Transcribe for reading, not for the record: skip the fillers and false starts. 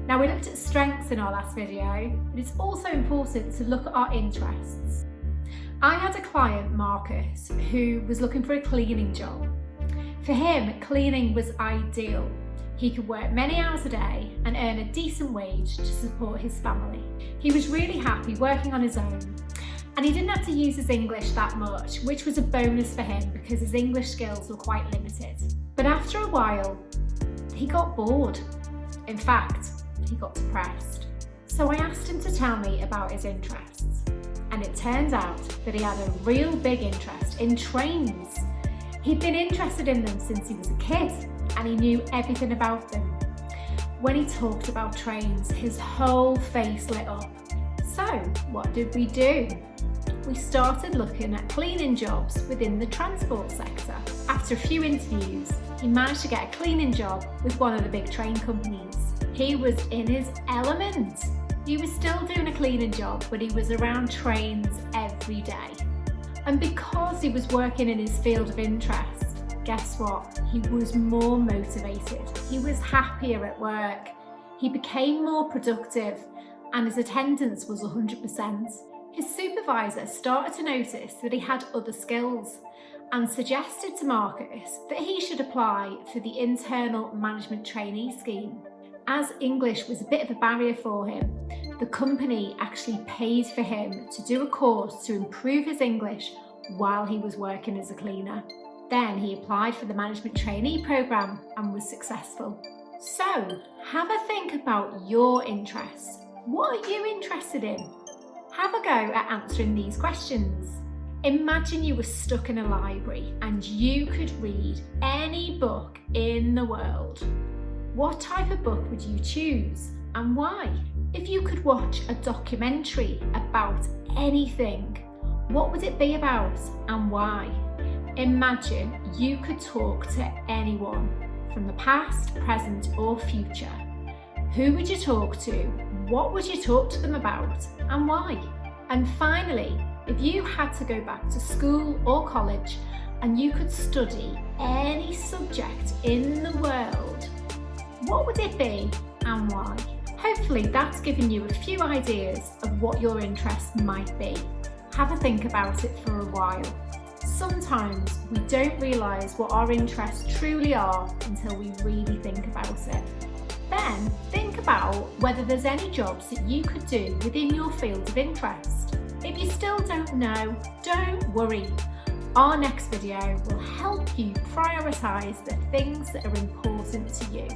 Now, we looked at strengths in our last video, but it's also important to look at our interests. I had a client, Marcus, who was looking for a cleaning job. For him, cleaning was ideal. He could work many hours a day and earn a decent wage to support his family. He was really happy working on his own, and he didn't have to use his English that much, which was a bonus for him because his English skills were quite limited. But after a while, he got bored. In fact, he got depressed. So I asked him to tell me about his interests, and it turned out that he had a real big interest in trains. He'd been interested in them since he was a kid, and he knew everything about them. When he talked about trains, his whole face lit up. So what did we do? We started looking at cleaning jobs within the transport sector. After a few interviews, he managed to get a cleaning job with one of the big train companies. He was in his element. He was still doing a cleaning job, but he was around trains every day. And because he was working in his field of interest, guess what? He was more motivated. He was happier at work. He became more productive, and his attendance was 100%. His supervisor started to notice that he had other skills and suggested to Marcus that he should apply for the internal management trainee scheme. As English was a bit of a barrier for him, the company actually paid for him to do a course to improve his English while he was working as a cleaner. Then he applied for the management trainee program and was successful. So, have a think about your interests. What are you interested in? Have a go at answering these questions. Imagine you were stuck in a library and you could read any book in the world. What type of book would you choose and why? If you could watch a documentary about anything, what would it be about and why? Imagine you could talk to anyone from the past, present or future. Who would you talk to? What would you talk to them about and why? And finally, if you had to go back to school or college and you could study any subject in the world, what would it be and why? Hopefully that's given you a few ideas of what your interests might be. Have a think about it for a while. Sometimes we don't realise what our interests truly are until we really think about it. Then think about whether there's any jobs that you could do within your field of interest. If you still don't know, don't worry. Our next video will help you prioritise the things that are important to you.